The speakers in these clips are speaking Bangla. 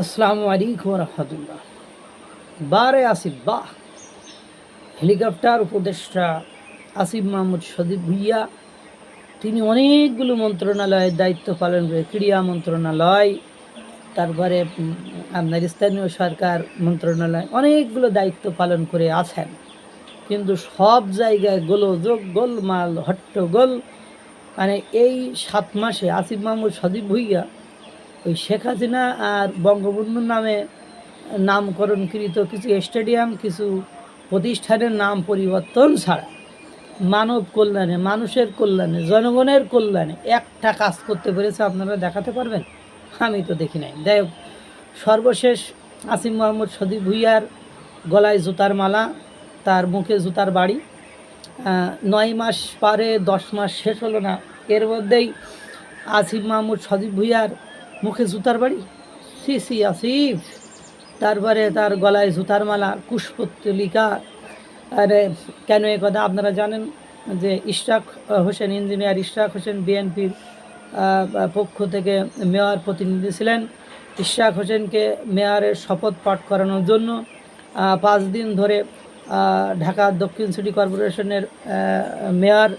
আসসালামু আলাইকুম রহমতুল্লাহ। বারে আসিফ বাহ হেলিকপ্টার উপদেষ্টা আসিফ মাহমুদ সদীপ ভুইয়া তিনি অনেকগুলো মন্ত্রণালয়ের দায়িত্ব পালন করে, ক্রীড়া মন্ত্রণালয়, তারপরে আপনার স্থানীয় সরকার মন্ত্রণালয়, অনেকগুলো দায়িত্ব পালন করে আছেন। কিন্তু সব জায়গায় গোলযোগ, গোলমাল, হট্টগোল। মানে এই 7 মাসে আসিফ মাহমুদ সদীপ ভুইয়া ওই শেখ হাসিনা আর বঙ্গবন্ধুর নামে নামকরণকৃত কিছু স্টেডিয়াম, কিছু প্রতিষ্ঠানের নাম পরিবর্তন ছাড়া মানব কল্যাণে, মানুষের কল্যাণে, জনগণের কল্যাণে একটা কাজ করতে পেরেছে আপনারা দেখাতে পারবেন? আমি তো দেখি নাই। যাই হোক, সর্বশেষ আসিফ মাহমুদ সদীপ ভুইয়ার গলায় জুতার মালা, তার মুখে জুতার বাড়ি। 9 মাস পারে 10 মাস শেষ হলো না, এর মধ্যেই আসিফ মাহমুদ সদীপ ভুইয়ার মুখে জুতার বাড়ি। সি আসিফ। তারপরে তার গলায় জুতার মালা, কুশপুত্তলিকা। আরে কেন এ কথা আপনারা জানেন যে ইশরাক হোসেন, ইঞ্জিনিয়ার ইশরাক হোসেন বিএনপির পক্ষ থেকে মেয়র প্রতিনিধি ছিলেন। ইশরাক হোসেনকে মেয়রের শপথ পাঠ করানোর জন্য 5 দিন ধরে ঢাকা দক্ষিণ সিটি কর্পোরেশনের মেয়র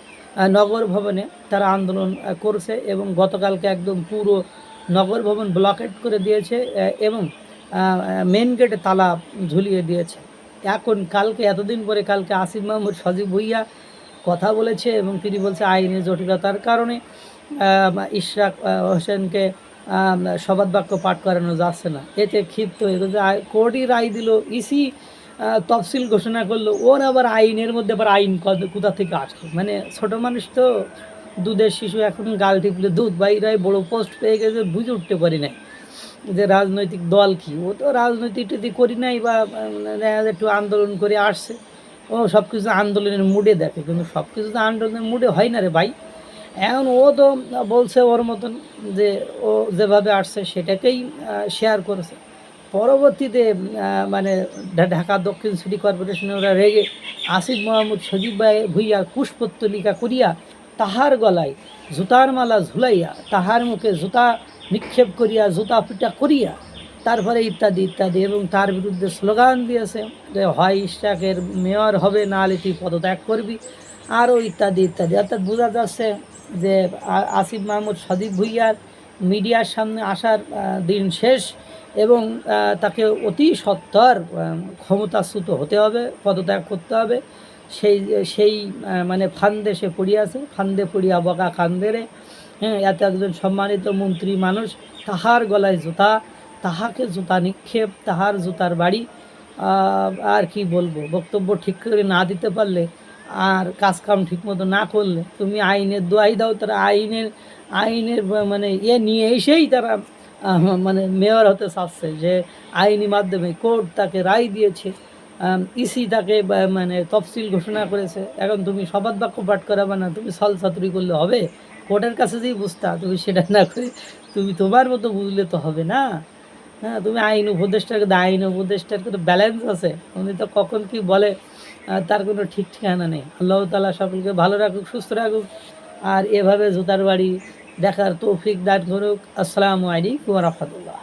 নগর ভবনে তারা আন্দোলন করছে এবং গতকালকে একদম পুরো নগর ভবন ব্লকেট করে দিয়েছে এবং মেন গেটে তালা ঝুলিয়ে দিয়েছে। এখন কালকে, এতদিন পরে কালকে আসিফ মাহমুদ সজীব ভুইয়া কথা বলেছে এবং তিনি বলছে আইনি জটিলতার কারণে ইশরাক হোসেনকে শপথ বাক্য পাঠ করানো যাচ্ছে না। এতে ক্ষিপ্ত হয়ে গেছে, কোর্টই রায় দিল, ইসি তফসিল ঘোষণা করলো, ওর আবার আইনের মধ্যে আবার আইন কোথা থেকে আসলো? মানে ছোটো মানুষ তো, দুধের শিশু, এখন গাল টিপলে দুধ বাইরায়, বড় পোস্ট পেয়ে গেছে, বুঝে উঠতে পারি নাই যে রাজনৈতিক দল কি। ও তো রাজনৈতিক করি নাই, বা একটু আন্দোলন করে আসছে, ও সব কিছু আন্দোলনের মুডে দেখে, কিন্তু সব কিছু তো আন্দোলনের মুডে হয় না রে ভাই। এখন ও তো বলছে ওর মতন যে ও যেভাবে আসছে সেটাকেই শেয়ার করেছে। পরবর্তীতে মানে ঢাকা দক্ষিণ সিটি কর্পোরেশনে ওরা রেগে আসিফ মাহমুদ সজীব ভুইয়া কুশপুত্তলিকা করিয়া তাহার গলায় জুতার মালা ঝুলাইয়া, তাহার মুখে জুতা নিক্ষেপ করিয়া, জুতা পিটা করিয়া, তারপরে ইত্যাদি ইত্যাদি, এবং তার বিরুদ্ধে স্লোগান দিয়েছে যে হয় ইশরাকের মেয়র হবে, নাহলে তুই পদত্যাগ করবি, আরও ইত্যাদি ইত্যাদি। অর্থাৎ বোঝা যাচ্ছে যে আসিফ মাহমুদ সদীপ ভুইয়ার মিডিয়ার সামনে আসার দিন শেষ এবং তাকে অতি সত্বর ক্ষমতাচ্যুত হতে হবে, পদত্যাগ করতে হবে। সেই সেই মানে ফান্দে সে পড়িয়াছে, ফান্দে পড়িয়া বকা খান্দেরে। হ্যাঁ, এত একজন সম্মানিত মন্ত্রী মানুষ, তাহার গলায় জুতা, তাহাকে জুতা নিক্ষেপ, তাহার জুতার বাড়ি। আর কি বলবো, বক্তব্য ঠিক করে না দিতে পারলে আর কাজকাম ঠিকমতো না করলে তুমি আইনের দোয়াই দাও, তারা আইনের মানে নিয়ে এসেই তারা মানে মেয়র হতে চাচ্ছে, যে আইনি মাধ্যমে কোর্ট তাকে রায় দিয়েছে, ইসি তাকে মানে তফসিল ঘোষণা করেছে। এখন তুমি শপথ বাক্য পাঠ করাবে না, তুমি ছলছাতুরি করলে হবে? কোর্টের কাছে যেই বুঝতা, তুমি সেটা না করে তুমি তোমার মতো বুঝলে তো হবে না। হ্যাঁ, তুমি আইন উপদেষ্টার কিন্তু ব্যালেন্স আছে, উনি তো কখন কি বলে তার কোনো ঠিক ঠিকানা নেই। আল্লাহ তাআলা সকলকে ভালো রাখুক, সুস্থ রাখুক, আর এভাবে জুতার বাড়ি দেখার তৌফিক দান করুক। আসসালামু আলাইকুম ওয়া রাহমাতুল্লাহ।